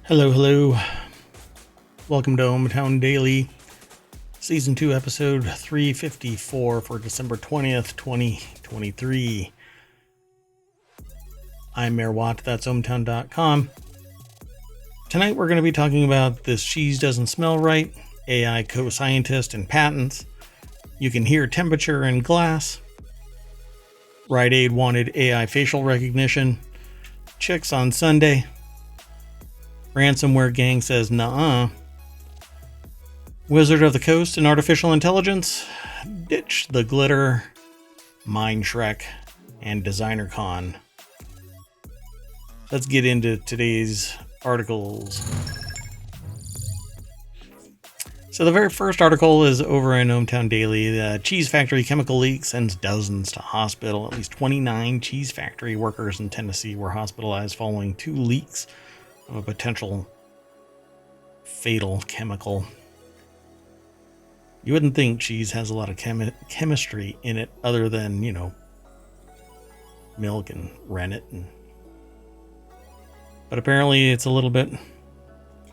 Hello, hello. Welcome to ohmTown Daily, Season 2, Episode 354 for December 20th, 2023. I'm Mayor Watt, that's ohmTown.com. Tonight we're going to be talking about This Cheese Doesn't Smell Right, AI Coscientist and Patents, You Can Hear Temperature in Glass, Rite Aid wanted AI facial recognition, Chicks on Sunday, Ransomware gang says nuh-uh, Wizard of the Coast and artificial intelligence, ditch the glitter, MineShrek, and DesignerCon. Let's get into today's articles. So the very first article is over in ohmTown Daily. The cheese factory chemical leak sends dozens to hospital. At least 29 cheese factory workers in Tennessee were hospitalized following 2 leaks of a potential fatal chemical. You wouldn't think cheese has a lot of chemistry in it other than, milk and rennet. But apparently it's a little bit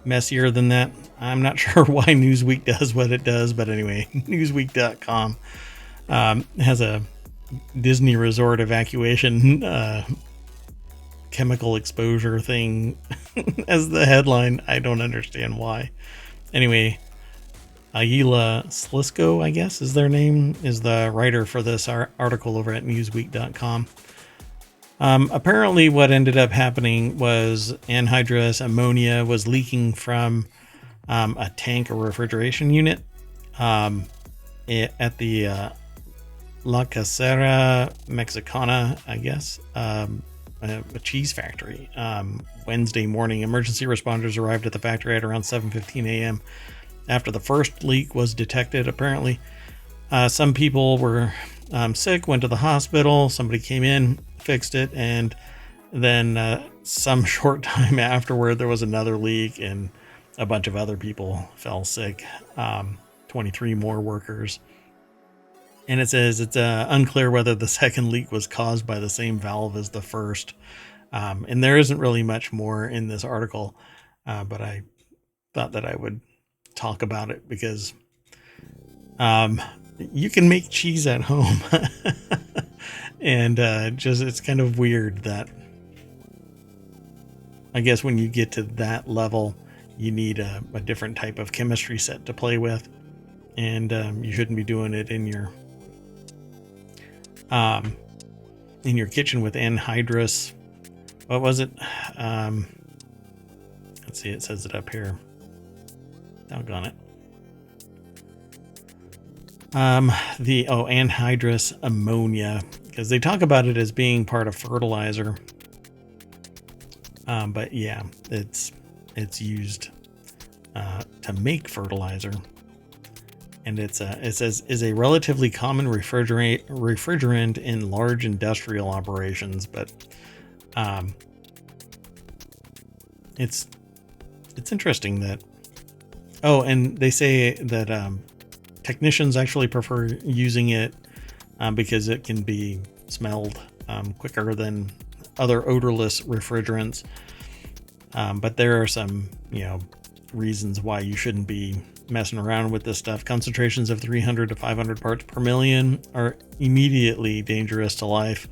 messier than that. I'm not sure why Newsweek does what it does, but anyway, Newsweek.com has a Disney resort evacuation chemical exposure thing as the headline. I don't understand why. Anyway, Ayla Slisko, I guess is their name, is the writer for this article over at Newsweek.com. Apparently what ended up happening was anhydrous ammonia was leaking from a tank or refrigeration unit at the La Casera Mexicana, I guess, a cheese factory. Wednesday morning, emergency responders arrived at the factory at around 7:15 a.m. after the first leak was detected. Apparently, some people were sick, went to the hospital, somebody came in, fixed it, and then some short time afterward, there was another leak and a bunch of other people fell sick, 23 more workers. And it says it's unclear whether the second leak was caused by the same valve as the first. And there isn't really much more in this article, but I thought that I would talk about it because you can make cheese at home. And it's kind of weird that I guess when you get to that level, you need a different type of chemistry set to play with. And you shouldn't be doing it in your kitchen with anhydrous. What was it? Let's see, it says it up here. Doggone it. Anhydrous ammonia, because they talk about it as being part of fertilizer. But yeah, it's used to make fertilizer. And it says is a relatively common refrigerant in large industrial operations, but it's interesting that. Oh, and they say that technicians actually prefer using it because it can be smelled quicker than other odorless refrigerants. But there are some, reasons why you shouldn't be messing around with this stuff. Concentrations of 300 to 500 parts per million are immediately dangerous to life.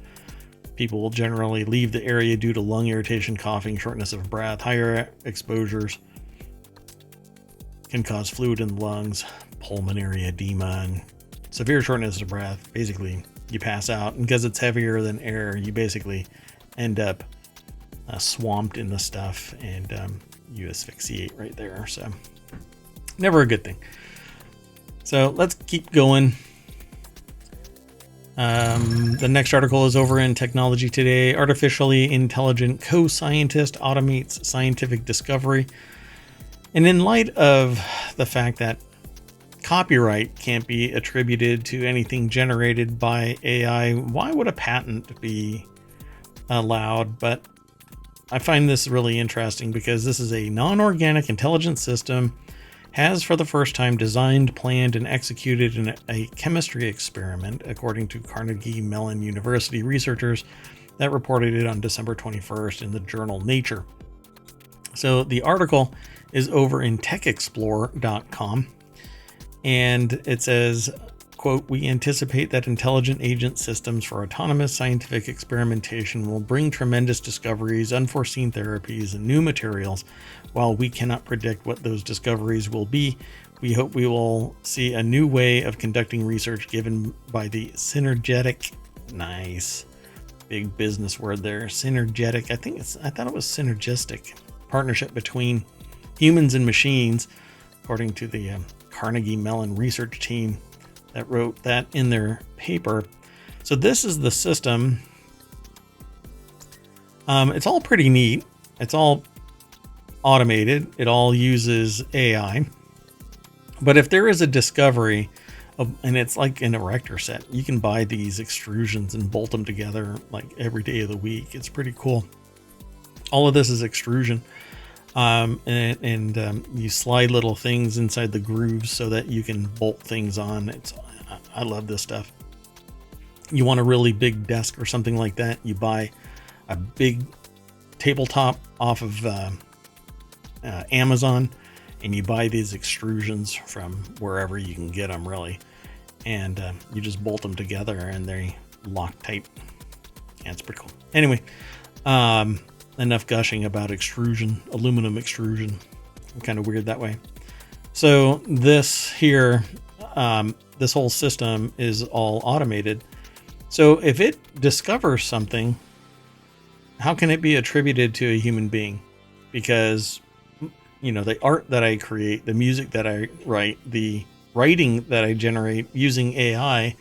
People will generally leave the area due to lung irritation, coughing, shortness of breath. Higher exposures can cause fluid in the lungs, pulmonary edema, and severe shortness of breath. Basically, you pass out, and because it's heavier than air, you basically end up swamped in the stuff, and you asphyxiate right there. So never a good thing. So let's keep going. The next article is over in Technology Today. Artificially intelligent co-scientist automates scientific discovery. And in light of the fact that copyright can't be attributed to anything generated by AI, why would a patent be allowed? But I find this really interesting because this is a non-organic intelligent system, has for the first time designed, planned, and executed a chemistry experiment, according to Carnegie Mellon University researchers that reported it on December 21st in the journal Nature. So the article is over in techexplore.com, and it says, quote, "We anticipate that intelligent agent systems for autonomous scientific experimentation will bring tremendous discoveries, unforeseen therapies, and new materials. While we cannot predict what those discoveries will be, we hope we will see a new way of conducting research given by the synergetic," nice, big business word there, synergetic, I thought it was synergistic, partnership between humans and machines, according to the Carnegie Mellon research team that wrote that in their paper. So this is the system. It's all pretty neat. It's all automated. It all uses AI. But if there is a discovery, and it's like an erector set, you can buy these extrusions and bolt them together like every day of the week. It's pretty cool. All of this is extrusion. And you slide little things inside the grooves so that you can bolt things on. I love this stuff. You want a really big desk or something like that, you buy a big tabletop off of Amazon, and you buy these extrusions from wherever you can get them, really, and you just bolt them together and they lock tight. Yeah, it's pretty cool. Anyway, enough gushing about extrusion, aluminum extrusion. I'm kind of weird that way. So this here, this whole system is all automated. So if it discovers something, how can it be attributed to a human being? Because, you know, the art that I create, the music that I write, the writing that I generate using AI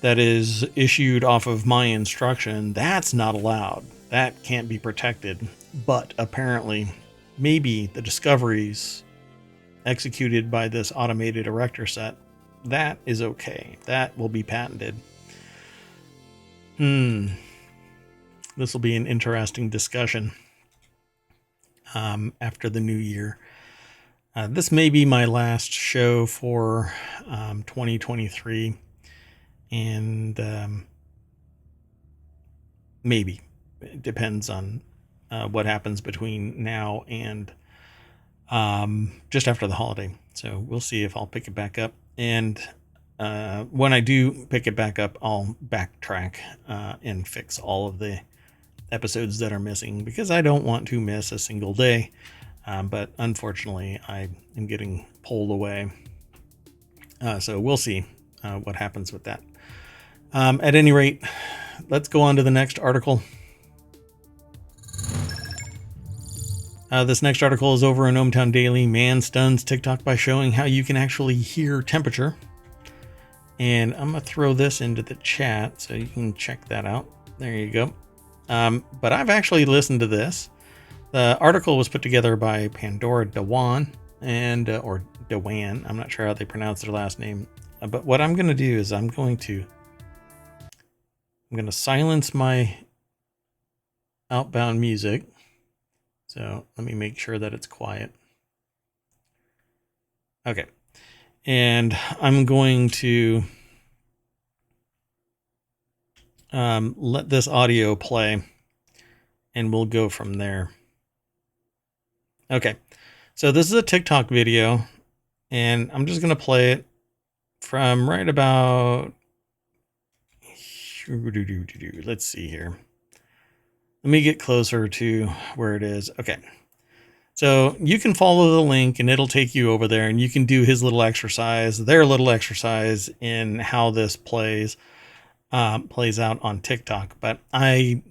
that is issued off of my instruction, that's not allowed. That can't be protected. But apparently, maybe the discoveries executed by this automated erector set, that is okay. That will be patented. This will be an interesting discussion after the new year. This may be my last show for 2023, and maybe it depends on what happens between now and just after the holiday. So we'll see if I'll pick it back up. And when I do pick it back up, I'll backtrack and fix all of the episodes that are missing, because I don't want to miss a single day. But unfortunately, I am getting pulled away. So we'll see what happens with that. At any rate, let's go on to the next article. This next article is over in ohmTown Daily. Man stuns TikTok by showing how you can actually hear temperature. And I'm going to throw this into the chat so you can check that out. There you go. But I've actually listened to this. The article was put together by Pandora Dewan or Dewan. I'm not sure how they pronounce their last name. But what I'm going to do is I'm going to silence my outbound music. So let me make sure that it's quiet. Okay. And I'm going to let this audio play, and we'll go from there. Okay. So this is a TikTok video, and I'm just going to play it from right about... Let's see here. Let me get closer to where it is. Okay. So you can follow the link and it'll take you over there, and you can do his little exercise, their little exercise in how this plays out on TikTok. But I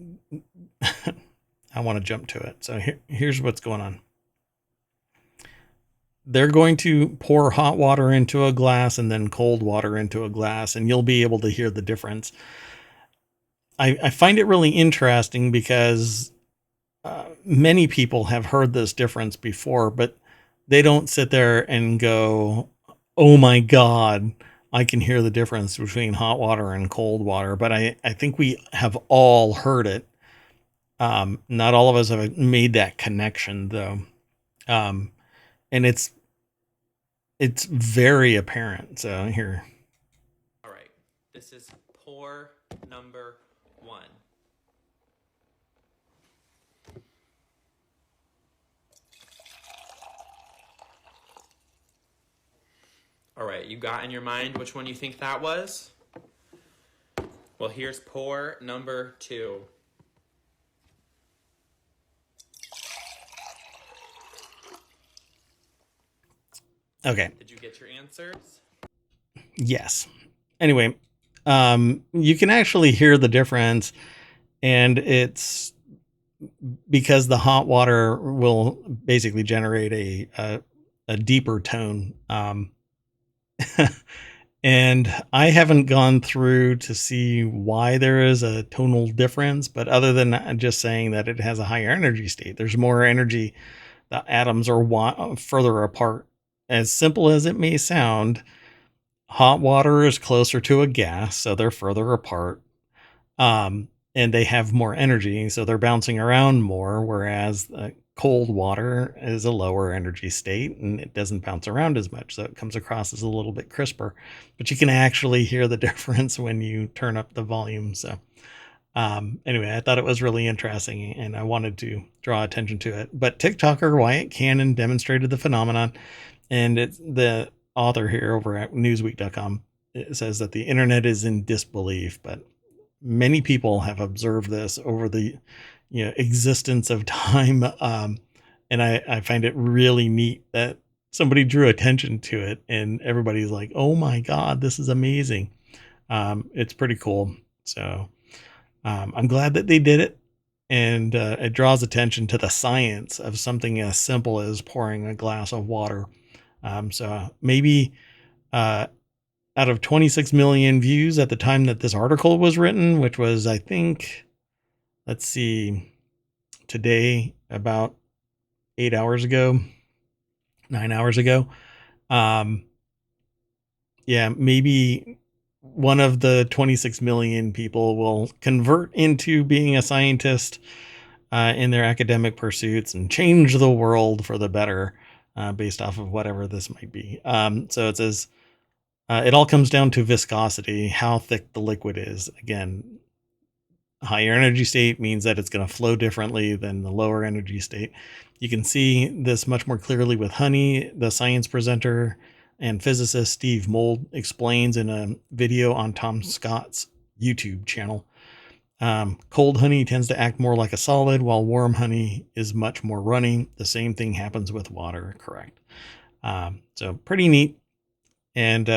want to jump to it. So here's what's going on. They're going to pour hot water into a glass and then cold water into a glass, and you'll be able to hear the difference. I find it really interesting because many people have heard this difference before, but they don't sit there and go, oh my God, I can hear the difference between hot water and cold water. But I think we have all heard it. Not all of us have made that connection, though. And it's very apparent. So here. All right, this is pour number 1. All right, you got in your mind which one you think that was? Well, here's pour number 2. Okay. Did you get your answers? Yes. Anyway, you can actually hear the difference, and it's because the hot water will basically generate a deeper tone. And I haven't gone through to see why there is a tonal difference, but other than just saying that it has a higher energy state, there's more energy. The atoms are further apart. As simple as it may sound, hot water is closer to a gas, so they're further apart. And they have more energy, so they're bouncing around more, whereas cold water is a lower energy state and it doesn't bounce around as much, so it comes across as a little bit crisper. But you can actually hear the difference when you turn up the volume. So anyway, I thought it was really interesting and I wanted to draw attention to it. But TikToker Wyatt Cannon demonstrated the phenomenon, and it's the author here over at newsweek.com. It says that the internet is in disbelief, but many people have observed this over the existence of time, and I find it really neat that somebody drew attention to it and everybody's like, oh my god, this is amazing. It's pretty cool. So I'm glad that they did it, and it draws attention to the science of something as simple as pouring a glass of water. So maybe out of 26 million views at the time that this article was written, which was, I think, let's see, today, about 8 hours ago, 9 hours ago. Yeah, maybe one of the 26 million people will convert into being a scientist in their academic pursuits and change the world for the better, based off of whatever this might be. So it says, it all comes down to viscosity, how thick the liquid is. Again, higher energy state means that it's going to flow differently than the lower energy state. You can see this much more clearly with honey. The science presenter and physicist Steve Mould explains in a video on Tom Scott's YouTube channel. Cold honey tends to act more like a solid, while warm honey is much more runny. The same thing happens with water, correct? So pretty neat. And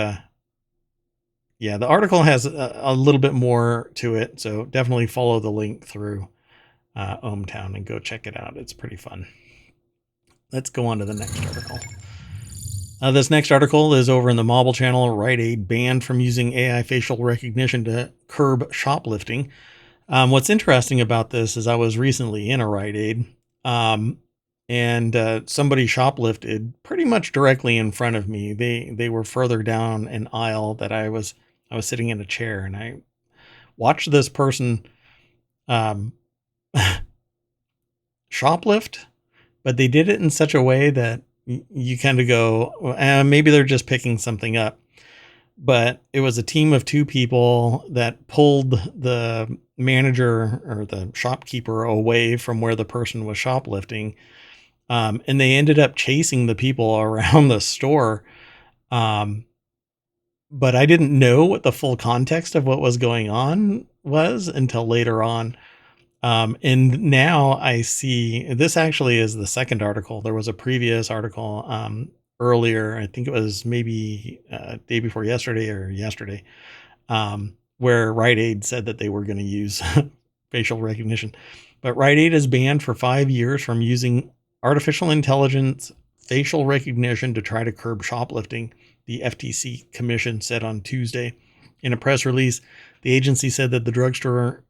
yeah, the article has a little bit more to it, so definitely follow the link through ohmTown and go check it out. It's pretty fun. Let's go on to the next article. This next article is over in the Mobile channel. Rite Aid banned from using AI facial recognition to curb shoplifting. What's interesting about this is I was recently in a Rite Aid, and somebody shoplifted pretty much directly in front of me. They were further down an aisle that I was sitting in a chair, and I watched this person shoplift, but they did it in such a way that you kind of go, maybe they're just picking something up. But it was a team of 2 people that pulled the manager or the shopkeeper away from where the person was shoplifting. And they ended up chasing the people around the store. But I didn't know what the full context of what was going on was until later on. And now I see, this actually is the second article. There was a previous article earlier, I think it was maybe day before yesterday or yesterday, where Rite Aid said that they were going to use facial recognition. But Rite Aid is banned for 5 years from using artificial intelligence facial recognition to try to curb shoplifting, the FTC Commission said on Tuesday. In a press release, the agency said that the drugstore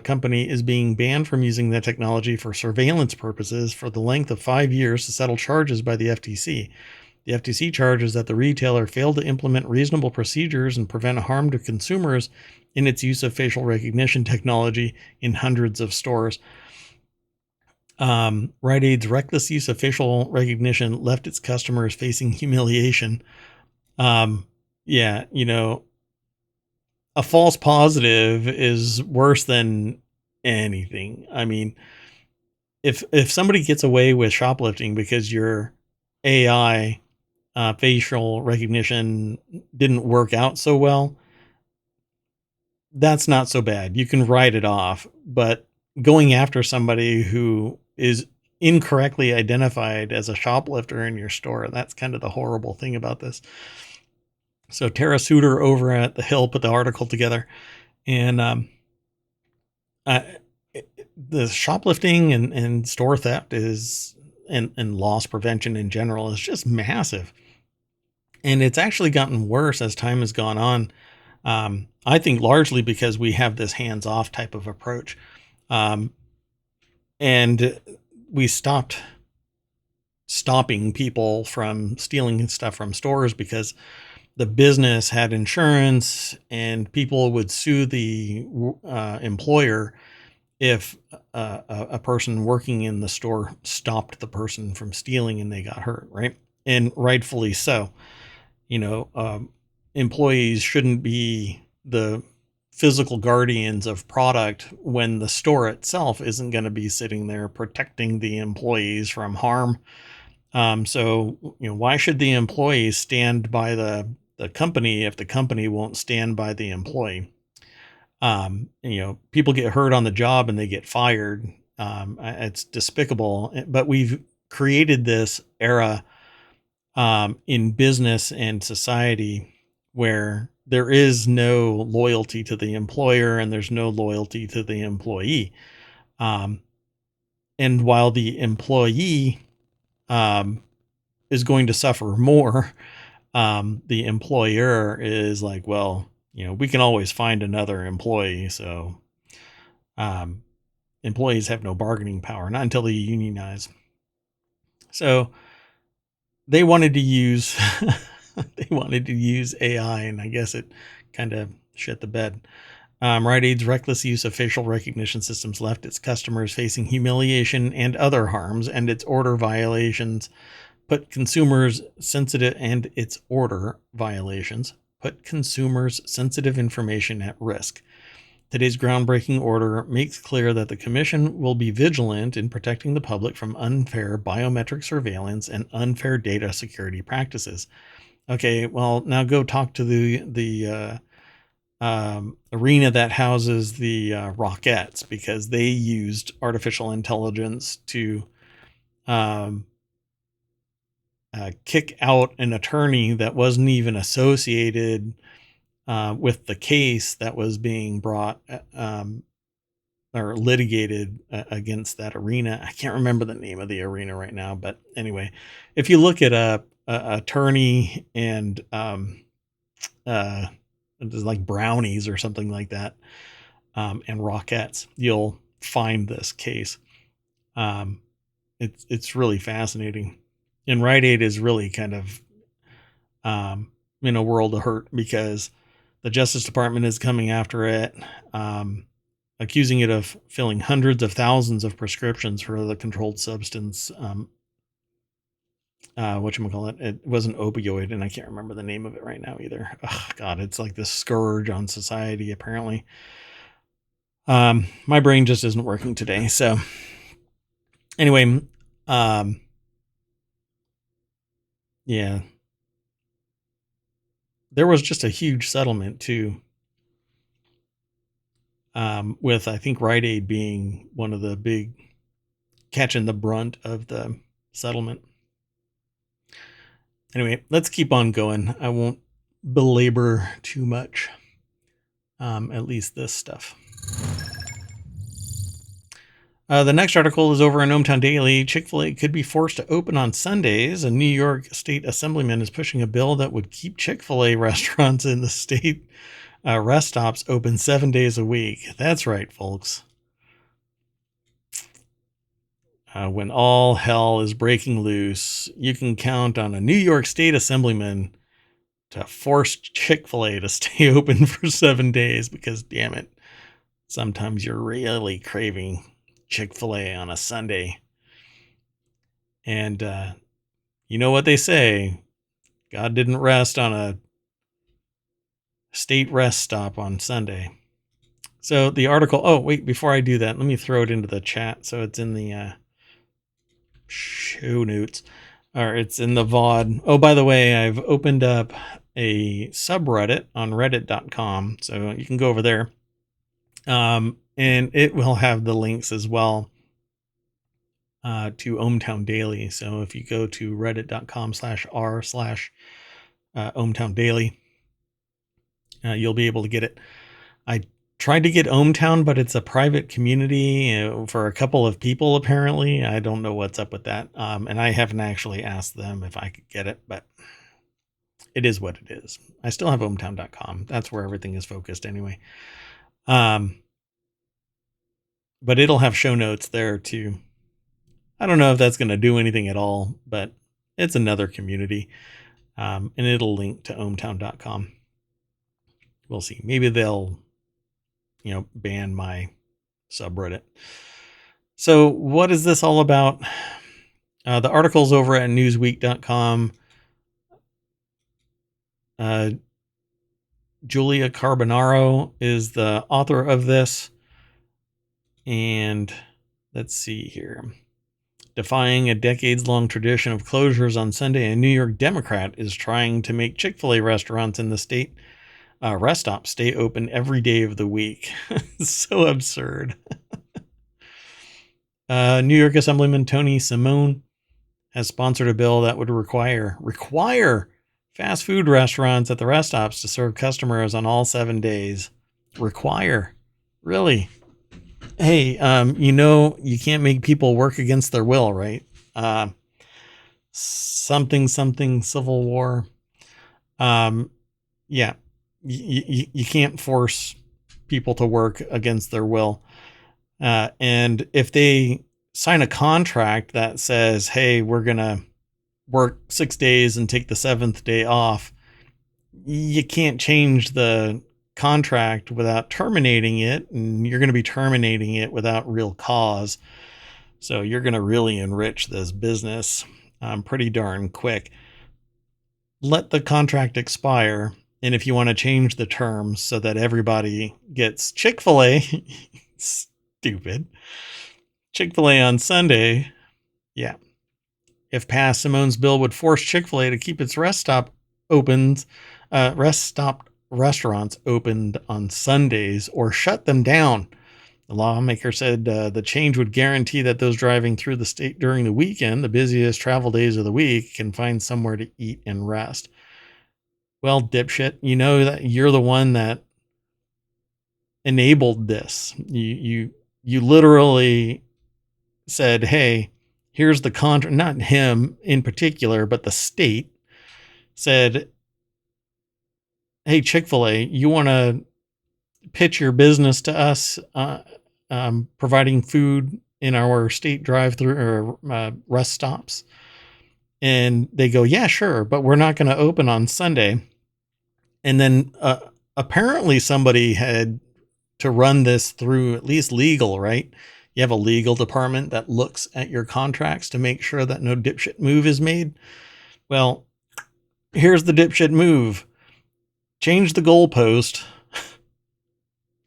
company is being banned from using the technology for surveillance purposes for the length of 5 years to settle charges by the FTC. The FTC charges that the retailer failed to implement reasonable procedures and prevent harm to consumers in its use of facial recognition technology in hundreds of stores. Rite Aid's reckless use of facial recognition left its customers facing humiliation. Yeah, a false positive is worse than anything. I mean, if somebody gets away with shoplifting because your AI facial recognition didn't work out so well, that's not so bad. You can write it off. But going after somebody who is incorrectly identified as a shoplifter in your store, that's kind of the horrible thing about this. So Tara Suter over at The Hill put the article together, and the shoplifting and store theft is and loss prevention in general is just massive. And it's actually gotten worse as time has gone on. I think largely because we have this hands-off type of approach. And we stopping people from stealing stuff from stores because the business had insurance and people would sue the employer if a person working in the store stopped the person from stealing and they got hurt, right? And rightfully so. Employees shouldn't be the physical guardians of product when the store itself isn't going to be sitting there protecting the employees from harm. So, why should the employees stand by the company if the company won't stand by the employee? People get hurt on the job and they get fired. It's despicable, but we've created this era in business and society where there is no loyalty to the employer and there's no loyalty to the employee. And while the employee is going to suffer more, the employer is like, well, we can always find another employee. So employees have no bargaining power, not until they unionize. So they wanted to use AI, and I guess it kind of shit the bed. Rite Aid's reckless use of facial recognition systems left its customers facing humiliation and other harms, and its order violations put consumers sensitive information at risk. Today's groundbreaking order makes clear that the Commission will be vigilant in protecting the public from unfair biometric surveillance and unfair data security practices. Okay, well, now go talk to the arena that houses the Rockettes, because they used artificial intelligence to kick out an attorney that wasn't even associated with the case that was being brought or litigated against that arena. I can't remember the name of the arena right now, but anyway, if you look at a attorney and it's like brownies or something like that, and Rockettes, you'll find this case. It's really fascinating. And Rite Aid is really kind of in a world of hurt because the Justice Department is coming after it, accusing it of filling hundreds of thousands of prescriptions for the controlled substance. Whatchamacallit? It was an opioid, and I can't remember the name of it right now either. Oh, God, it's like this scourge on society, apparently. My brain just isn't working today. So anyway, yeah, there was just a huge settlement too, with, I think, Rite Aid being one of the big catching the brunt of the settlement. Anyway, let's keep on going. I won't belabor too much, at least this stuff. The next article is over in ohmTown Daily. Chick-fil-A could be forced to open on Sundays. A New York state assemblyman is pushing a bill that would keep Chick-fil-A restaurants in the state rest stops open 7 days a week. That's right, folks. When all hell is breaking loose, you can count on a New York state assemblyman to force Chick-fil-A to stay open for 7 days because, damn it, sometimes you're really craving Chick-fil-A on a Sunday. And you know what they say, God didn't rest on a state rest stop on Sunday. So the article, oh wait, before I do that, let me throw it into the chat so it's in the show notes. or it's in the VOD. Oh, by the way, I've opened up a subreddit on reddit.com, so you can go over there. And it will have the links as well to ohmTown Daily. So if you go to reddit.com/r/ohmTown Daily, you'll be able to get it. I tried to get ohmTown, but it's a private community for a couple of people, apparently. I don't know what's up with that. And I haven't actually asked them if I could get it, but it is what it is. I still have ohmTown.com. That's where everything is focused anyway. But it'll have show notes there too. I don't know if that's going to do anything at all, but it's another community. And it'll link to ohmTown.com. We'll see. Maybe they'll, ban my subreddit. So what is this all about? The article's over at newsweek.com. Julia Carbonaro is the author of this. And let's see here. Defying a decades-long tradition of closures on Sunday, a New York Democrat is trying to make Chick-fil-A restaurants in the state, rest stops, stay open every day of the week. So absurd. New York Assemblyman Tony Simone has sponsored a bill that would require fast food restaurants at the rest stops to serve customers on all 7 days. Require? Really? Hey, you can't make people work against their will, right? Something Civil War. Yeah, you can't force people to work against their will. And if they sign a contract that says, hey, we're going to work 6 days and take the 7th day off, you can't change the contract without terminating it, and you're going to be terminating it without real cause. So you're going to really enrich this business pretty darn quick. Let the contract expire, and if you want to change the terms so that everybody gets Chick-fil-A, stupid, Chick-fil-A on Sunday, yeah. If passed, Simone's bill would force Chick-fil-A to keep its rest stop restaurants opened on Sundays or shut them down. The lawmaker said the change would guarantee that those driving through the state during the weekend, the busiest travel days of the week, can find somewhere to eat and rest. Well, dipshit, you know that you're the one that enabled this. You literally said, hey, here's the contract. Not him in particular, but the state said, hey, Chick-fil-A, you want to pitch your business to us, providing food in our state drive-through or rest stops? And they go, yeah, sure, but we're not going to open on Sunday. And then apparently somebody had to run this through at least legal, right? You have a legal department that looks at your contracts to make sure that no dipshit move is made. Well, here's the dipshit move. Change the goalpost.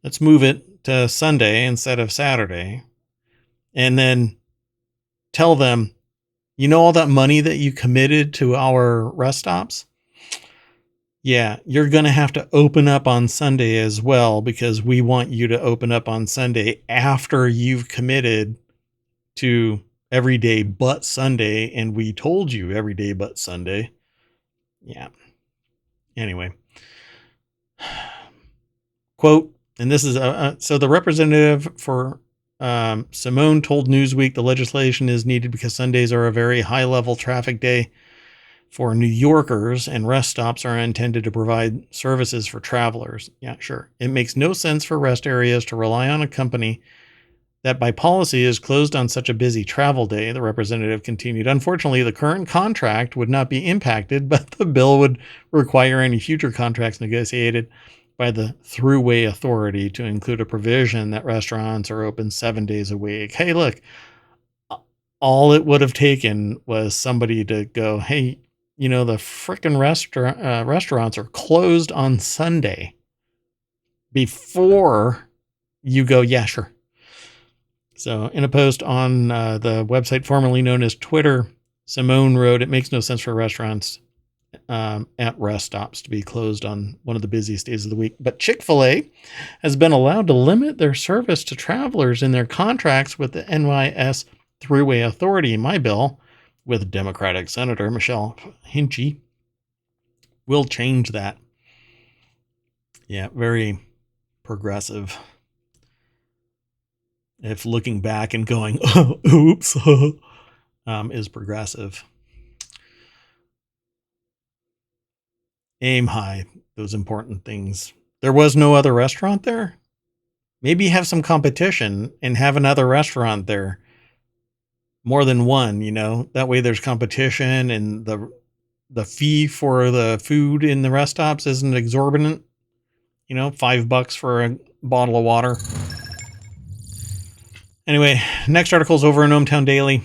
Let's move it to Sunday instead of Saturday. And then tell them, all that money that you committed to our rest stops? Yeah, you're going to have to open up on Sunday as well, because we want you to open up on Sunday after you've committed to every day but Sunday. And we told you every day but Sunday. Yeah. Anyway. Quote, and this is so the representative for Simone told Newsweek the legislation is needed because Sundays are a very high level traffic day for New Yorkers, and rest stops are intended to provide services for travelers. Yeah, sure. It makes no sense for rest areas to rely on a company that by policy is closed on such a busy travel day, the representative continued. Unfortunately, the current contract would not be impacted, but the bill would require any future contracts negotiated by the Thruway Authority to include a provision that restaurants are open 7 days a week. Hey, look, all it would have taken was somebody to go, hey, the frickin' restaurants are closed on Sunday, before you go, yeah, sure. So in a post on the website formerly known as Twitter, Simone wrote, it makes no sense for restaurants at rest stops to be closed on one of the busiest days of the week. But Chick-fil-A has been allowed to limit their service to travelers in their contracts with the NYS Thruway Authority. My bill, with Democratic Senator Michelle Hinchy, will change that. Yeah, very progressive. If looking back and going, oh, oops, is progressive. Aim high, those important things. There was no other restaurant there? Maybe have some competition and have another restaurant there. More than one, you know? That way there's competition and the fee for the food in the rest stops isn't exorbitant. You know, $5 for a bottle of water. Anyway, next article is over in ohmTown Daily.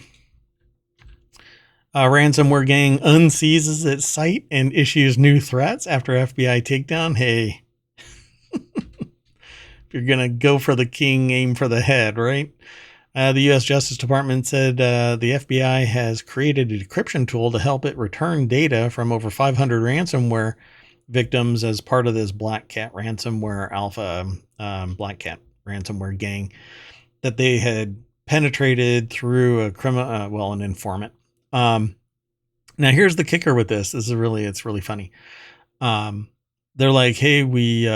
Ransomware gang unseizes its site and issues new threats after FBI takedown. Hey, if you're going to go for the king, aim for the head, right? The U.S. Justice Department said the FBI has created a decryption tool to help it return data from over 500 ransomware victims as part of this Black Cat ransomware alpha, Black Cat ransomware gang that they had penetrated through an informant. Now here's the kicker with this. It's really funny. They're like, hey, we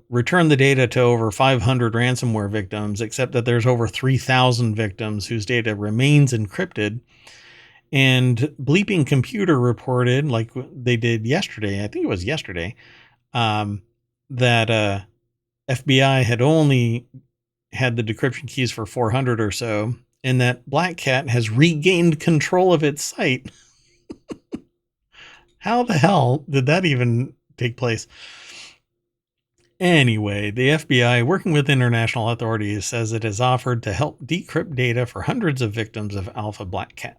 returned the data to over 500 ransomware victims, except that there's over 3,000 victims whose data remains encrypted. And Bleeping Computer reported, like they did yesterday, I think it was yesterday, that FBI had only had the decryption keys for 400 or so, and that Black Cat has regained control of its site. How the hell did that even take place? Anyway, the FBI, working with international authorities, says it has offered to help decrypt data for hundreds of victims of Alpha Black Cat.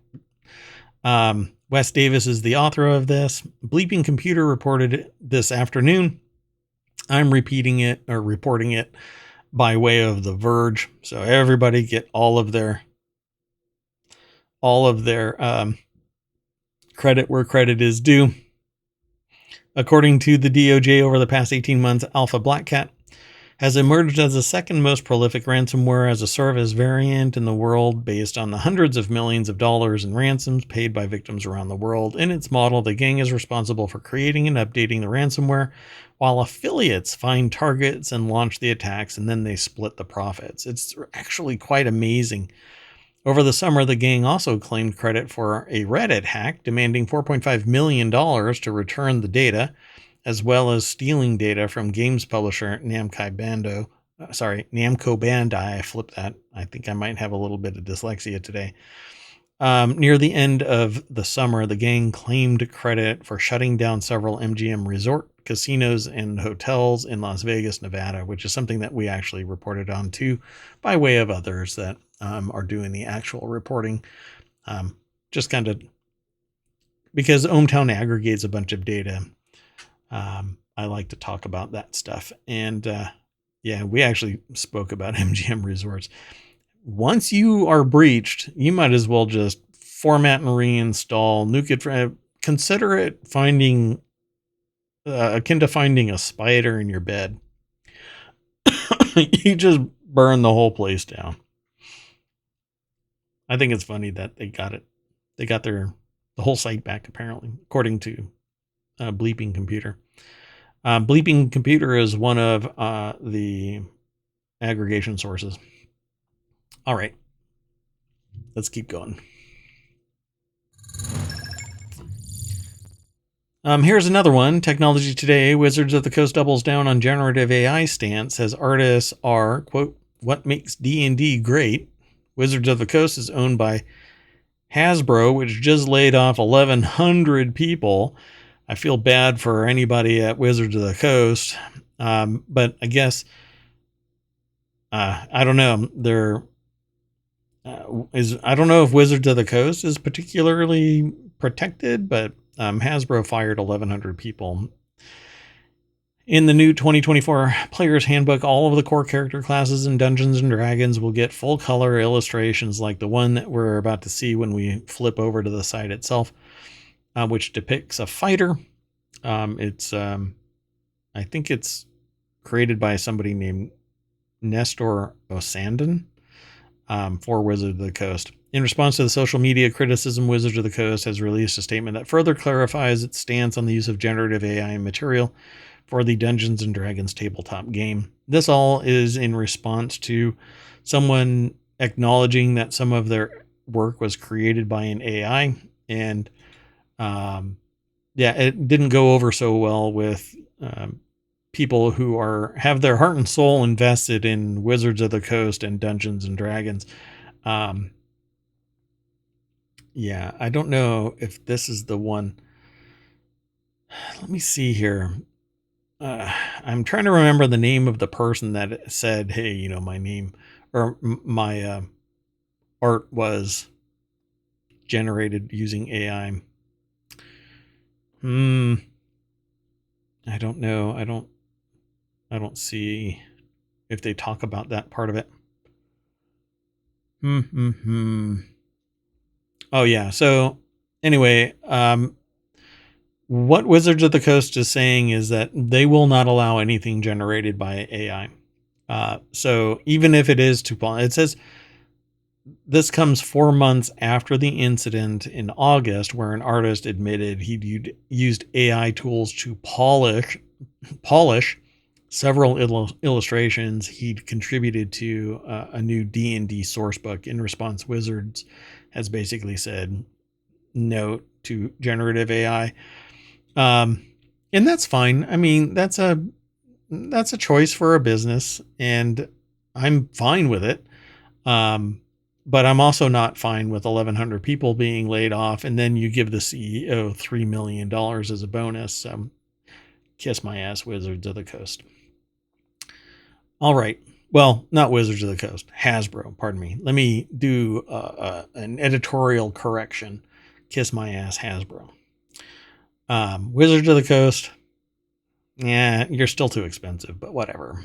Wes Davis is the author of this. Bleeping Computer reported it this afternoon. I'm reporting it by way of The Verge. So everybody get all of their credit where credit is due. According to the DOJ, over the past 18 months, Alpha Black Cat has emerged as the second most prolific ransomware as a service variant in the world, based on the hundreds of millions of dollars in ransoms paid by victims around the world. In its model, the gang is responsible for creating and updating the ransomware, while affiliates find targets and launch the attacks, and then they split the profits. It's actually quite amazing. Over the summer, the gang also claimed credit for a Reddit hack, demanding $4.5 million to return the data, as well as stealing data from games publisher Namco Bandai. I flipped that. I think I might have a little bit of dyslexia today. Near the end of the summer, the gang claimed credit for shutting down several MGM resort casinos and hotels in Las Vegas, Nevada, which is something that we actually reported on too, by way of others that are doing the actual reporting. Just kind of because ohmTown aggregates a bunch of data. I like to talk about that stuff. And yeah, we actually spoke about MGM resorts. Once you are breached, you might as well just format and reinstall, nuke it. Consider it akin to finding a spider in your bed. You just burn the whole place down. I think it's funny that they got it. They got the whole site back, apparently, according to Bleeping Computer. Bleeping Computer is one of the aggregation sources. All right, let's keep going. Here's another one. Technology Today. Wizards of the Coast doubles down on generative AI stance as artists are, quote, what makes D&D great. Wizards of the Coast is owned by Hasbro, which just laid off 1,100 people. I feel bad for anybody at Wizards of the Coast, but I guess I don't know. I don't know if Wizards of the Coast is particularly protected, but Hasbro fired 1,100 people. In the new 2024 Player's Handbook, all of the core character classes in Dungeons & Dragons will get full-color illustrations like the one that we're about to see when we flip over to the site itself, which depicts a fighter. I think it's created by somebody named Nestor Osandon for Wizards of the Coast. In response to the social media criticism, Wizards of the Coast has released a statement that further clarifies its stance on the use of generative AI material for the Dungeons & Dragons tabletop game. This all is in response to someone acknowledging that some of their work was created by an AI, and it didn't go over so well with people who have their heart and soul invested in Wizards of the Coast and Dungeons & Dragons. I don't know if this is the one. Let me see here. I'm trying to remember the name of the person that said, hey, my name or my art was generated using AI. I don't know. I don't see if they talk about that part of it. Oh yeah. So anyway, what Wizards of the Coast is saying is that they will not allow anything generated by AI. So even if it is it says this comes 4 months after the incident in August, where an artist admitted he'd used AI tools to polish several illustrations he'd contributed to a new D&D sourcebook. In response, Wizards has basically said no to generative AI. And that's fine. I mean, that's a choice for a business, and I'm fine with it. But I'm also not fine with 1,100 people being laid off, and then you give the CEO $3 million as a bonus. Kiss my ass, Wizards of the Coast. All right. Well, not Wizards of the Coast. Hasbro, pardon me. Let me do an editorial correction. Kiss my ass, Hasbro. Wizards of the Coast, you're still too expensive, but whatever.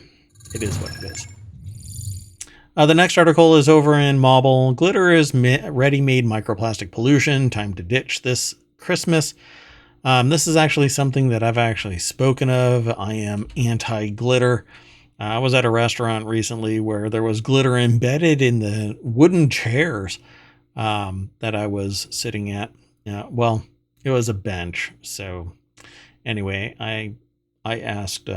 It is what it is. The next article is over in Mobile. Glitter is ready-made microplastic pollution. Time to ditch this Christmas. This is actually something that I've actually spoken of. I am anti-glitter. I was at a restaurant recently where there was glitter embedded in the wooden chairs that I was sitting at. Well, it was a bench. So anyway, I asked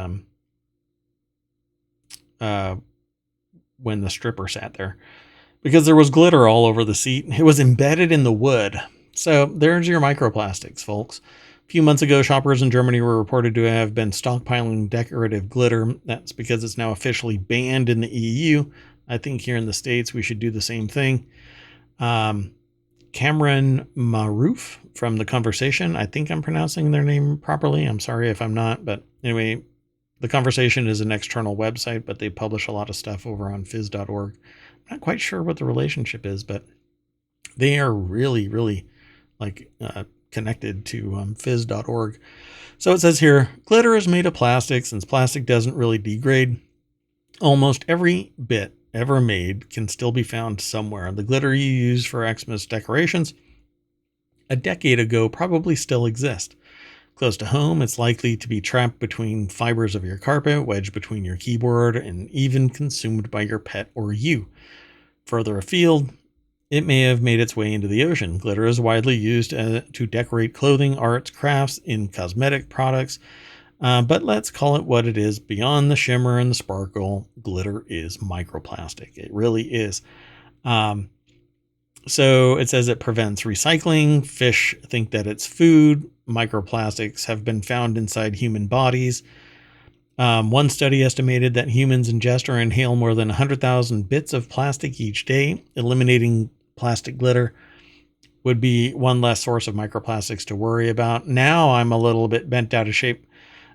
when the stripper sat there, because there was glitter all over the seat. It was embedded in the wood. So there's your microplastics, folks. A few months ago, shoppers in Germany were reported to have been stockpiling decorative glitter. That's because it's now officially banned in the EU. I think here in the States, we should do the same thing. Cameron Maroof from The Conversation. I think I'm pronouncing their name properly. I'm sorry if I'm not. But anyway, The Conversation is an external website, but they publish a lot of stuff over on phys.org. I'm not quite sure what the relationship is, but they are really, really connected to phys.org. So it says here, glitter is made of plastic. Since plastic doesn't really degrade, almost every bit ever made can still be found somewhere. The glitter you use for Xmas decorations a decade ago probably still exists. Close to home, it's likely to be trapped between fibers of your carpet, wedged between your keyboard, and even consumed by your pet or you. Further afield, it may have made its way into the ocean. Glitter is widely used to decorate clothing, arts, crafts, in cosmetic products. But let's call it what it is. Beyond the shimmer and the sparkle, glitter is microplastic. It really is. So it says it prevents recycling. Fish think that it's food. Microplastics have been found inside human bodies. One study estimated that humans ingest or inhale more than 100,000 bits of plastic each day. Eliminating plastic glitter would be one less source of microplastics to worry about. Now I'm a little bit bent out of shape.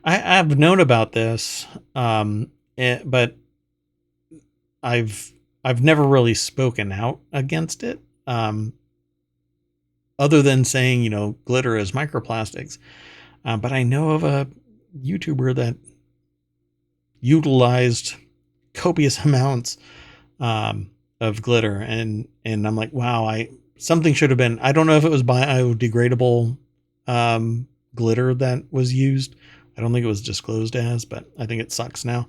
I've known about this, but I've never really spoken out against it, other than saying, glitter is microplastics. But I know of a YouTuber that utilized copious amounts of glitter, and I'm like, wow, something should have been. I don't know if it was biodegradable glitter that was used. I don't think it was disclosed as, but I think it sucks now.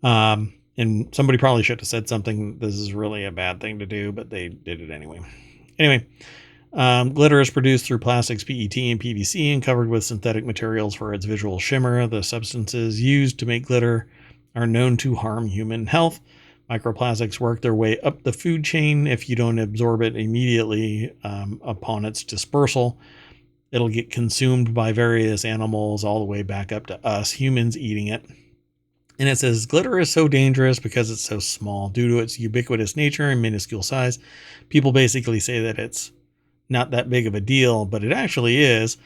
And somebody probably should have said something. This is really a bad thing to do, but they did it anyway. Anyway, glitter is produced through plastics, PET, and PVC, and covered with synthetic materials for its visual shimmer. The substances used to make glitter are known to harm human health. Microplastics work their way up the food chain. If you don't absorb it immediately upon its dispersal, it'll get consumed by various animals all the way back up to us, humans, eating it. And it says, glitter is so dangerous because it's so small. Due to its ubiquitous nature and minuscule size, people basically say that it's not that big of a deal, but it actually is.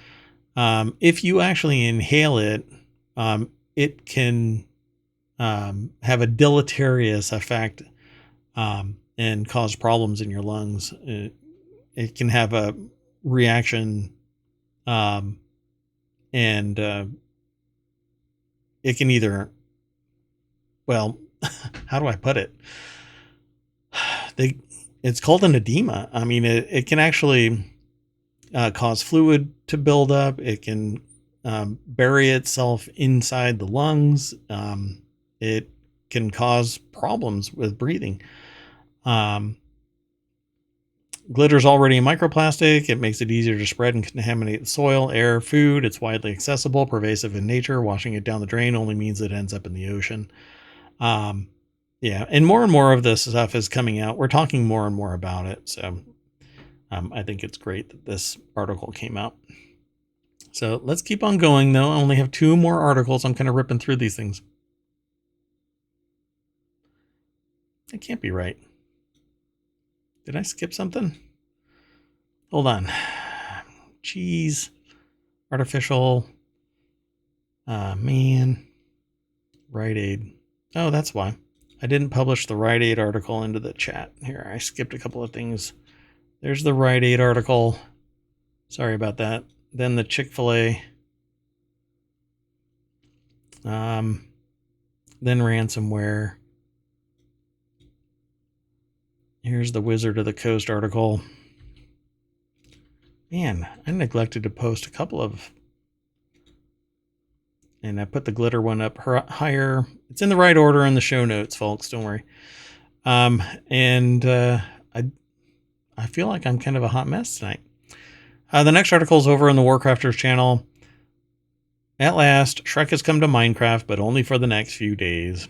If you actually inhale it, it can have a deleterious effect and cause problems in your lungs. It can have a reaction, and it can either, well, how do I put it? It's called an edema. I mean, it can actually cause fluid to build up. It can bury itself inside the lungs. It can cause problems with breathing. Glitter is already a microplastic. It makes it easier to spread and contaminate the soil, air, food. It's widely accessible, pervasive in nature. Washing it down the drain only means it ends up in the ocean. Yeah, and more of this stuff is coming out. We're talking more and more about it. So I think it's great that this article came out. So let's keep on going, though. I only have 2 more articles. I'm kind of ripping through these things. It can't be right. Did I skip something? Hold on. Cheese. Artificial. Man. Rite Aid. Oh, that's why. I didn't publish the Rite Aid article into the chat. Here, I skipped a couple of things. There's the Rite Aid article. Sorry about that. Then the Chick-fil-A. Then ransomware. Here's the Wizard of the Coast article. Man, I neglected to post a couple of... And I put the glitter one up higher. It's in the right order in the show notes, folks. Don't worry. I feel like I'm kind of a hot mess tonight. The next article is over on the Warcrafters channel. At last, Shrek has come to Minecraft, but only for the next few days.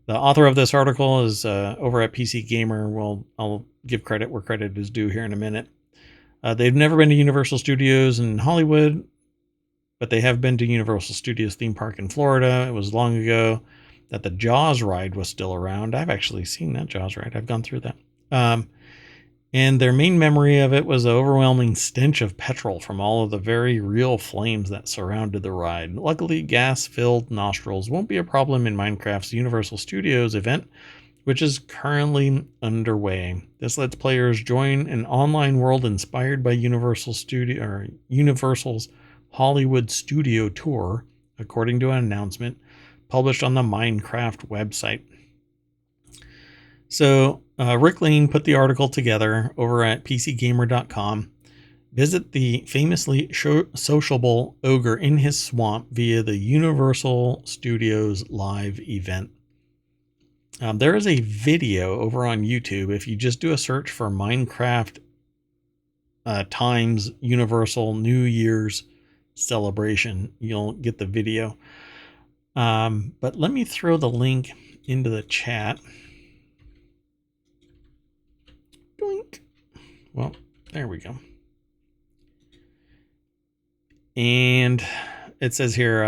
The author of this article is over at PC Gamer. Well, I'll give credit where credit is due here in a minute. They've never been to Universal Studios in Hollywood, but they have been to Universal Studios theme park in Florida. It was long ago that the Jaws ride was still around. I've actually seen that Jaws ride. I've gone through that. And their main memory of it was the overwhelming stench of petrol from all of the very real flames that surrounded the ride. Luckily, gas-filled nostrils won't be a problem in Minecraft's Universal Studios event, which is currently underway. This lets players join an online world inspired by Universal's Hollywood Studio Tour, according to an announcement published on the Minecraft website. So, Rick Lane put the article together over at PCGamer.com. Visit the famously sociable ogre in his swamp via the Universal Studios live event. There is a video over on YouTube. If you just do a search for Minecraft times Universal New Year's celebration, you'll get the video. But let me throw the link into the chat. Doink. Well, there we go. And it says here,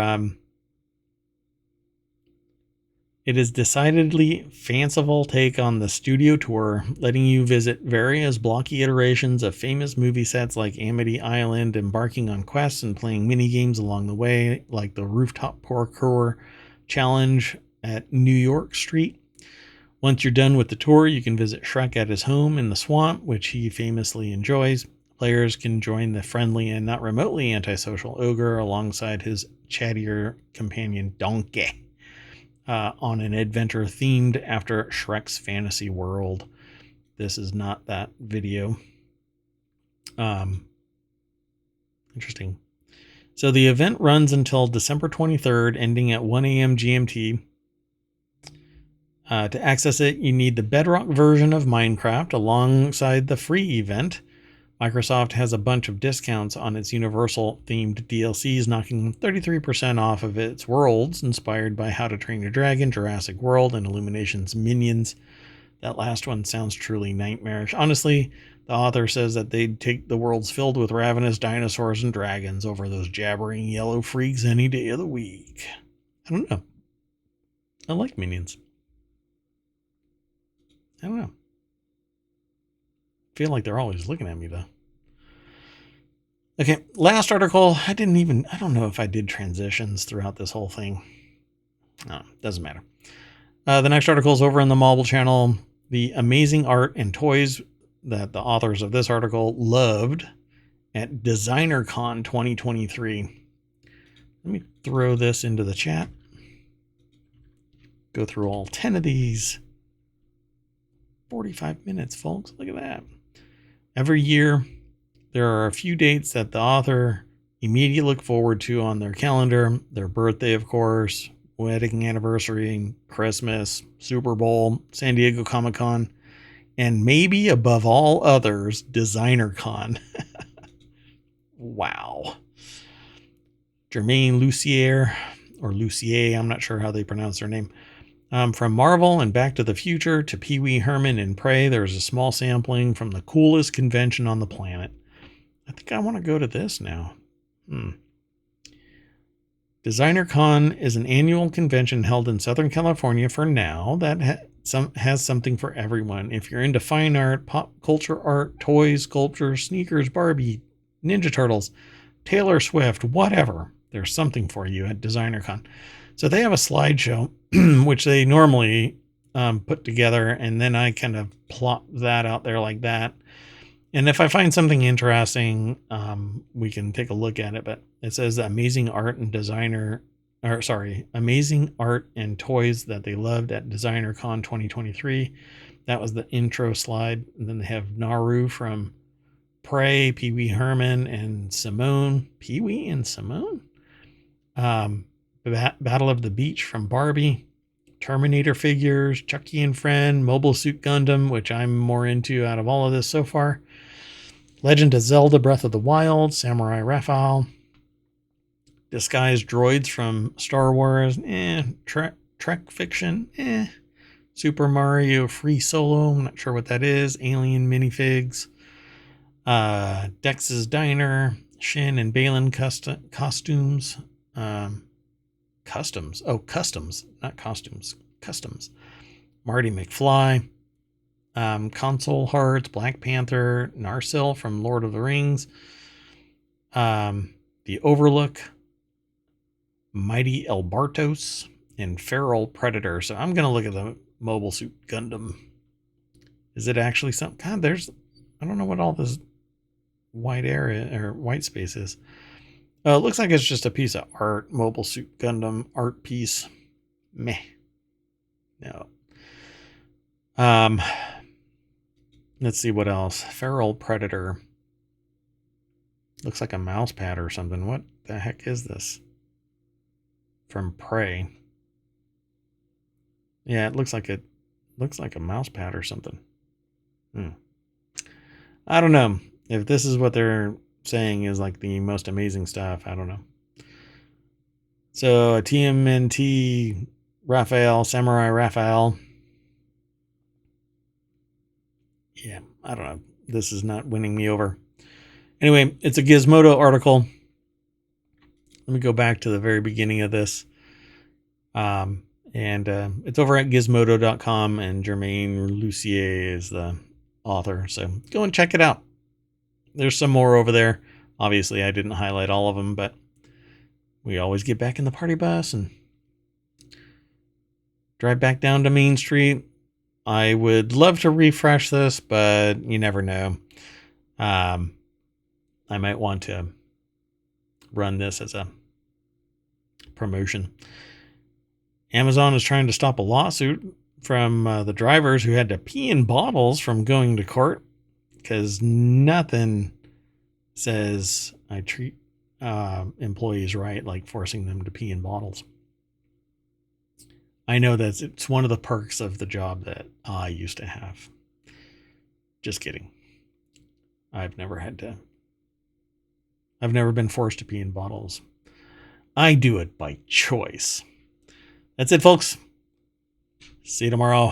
it is decidedly fanciful take on the studio tour, letting you visit various blocky iterations of famous movie sets like Amity Island, embarking on quests and playing mini games along the way, like the Rooftop Parkour Challenge at New York Street. Once you're done with the tour, you can visit Shrek at his home in the swamp, which he famously enjoys. Players can join the friendly and not remotely antisocial ogre alongside his chattier companion Donkey. on an adventure themed after Shrek's fantasy world. This is not that video. Interesting. So the event runs until December 23rd, ending at 1 a.m. GMT. To access it, you need the Bedrock version of Minecraft alongside the free event. Microsoft has a bunch of discounts on its Universal-themed DLCs, knocking 33% off of its worlds, inspired by How to Train Your Dragon, Jurassic World, and Illumination's Minions. That last one sounds truly nightmarish. Honestly, the author says that they'd take the worlds filled with ravenous dinosaurs and dragons over those jabbering yellow freaks any day of the week. I don't know. I like Minions. I don't know. Feel like they're always looking at me, though. Okay, last article. I don't know if I did transitions throughout this whole thing. No, doesn't matter. The next article is over on the Mobile channel. The amazing art and toys that the authors of this article loved at DesignerCon 2023. Let me throw this into the chat. Go through all 10 of these. 45 minutes, folks. Look at that. Every year, there are a few dates that the author immediately look forward to on their calendar. Their birthday, of course, wedding anniversary, Christmas, Super Bowl, San Diego Comic-Con, and maybe above all others, DesignerCon. Wow. Germaine Lucier, or Lucier, I'm not sure how they pronounce their name. From Marvel and Back to the Future to Pee Wee Herman and Prey, there's a small sampling from the coolest convention on the planet. I think I want to go to this now. DesignerCon is an annual convention held in Southern California for now that has something for everyone. If you're into fine art, pop culture art, toys, sculpture, sneakers, Barbie, Ninja Turtles, Taylor Swift, whatever, there's something for you at DesignerCon. So they have a slideshow, which they normally put together, and then I kind of plot that out there like that. And if I find something interesting, we can take a look at it. But it says amazing art and amazing art and toys that they loved at DesignerCon 2023. That was the intro slide. And then they have Naru from Prey, Pee Wee Herman, and Simone. Pee Wee and Simone? Battle of the Beach from Barbie, Terminator figures, Chucky and Friend, Mobile Suit Gundam, which I'm more into out of all of this so far, Legend of Zelda Breath of the Wild, Samurai Raphael, disguised droids from Star Wars, Trek fiction, Super Mario Free Solo, I'm not sure what that is, Alien minifigs, Dex's Diner, Shin and Balin costumes, customs, not costumes, customs, Marty McFly, Console Hearts, Black Panther, Narsil from Lord of the Rings, The Overlook, Mighty Elbartos, and Feral Predator. So I'm going to look at the Mobile Suit Gundam. Is it actually something? God, I don't know what all this white area or white space is. It looks like it's just a piece of art. Mobile Suit Gundam art piece. Meh. No. Let's see what else. Feral Predator. Looks like a mouse pad or something. What the heck is this? From Prey. Yeah, it looks like a mouse pad or something. I don't know if this is what they're saying is like the most amazing stuff. I don't know. So a TMNT Raphael, Samurai Raphael. Yeah, I don't know. This is not winning me over. Anyway, it's a Gizmodo article. Let me go back to the very beginning of this. And it's over at gizmodo.com, and Germaine Lucier is the author. So go and check it out. There's some more over there. Obviously, I didn't highlight all of them, but we always get back in the party bus and drive back down to Main Street. I would love to refresh this, but you never know. I might want to run this as a promotion. Amazon is trying to stop a lawsuit from the drivers who had to pee in bottles from going to court, because nothing says I treat employees right like forcing them to pee in bottles. I know that it's one of the perks of the job that I used to have. Just kidding. I've never been forced to pee in bottles. I do it by choice. That's it, folks. See you tomorrow.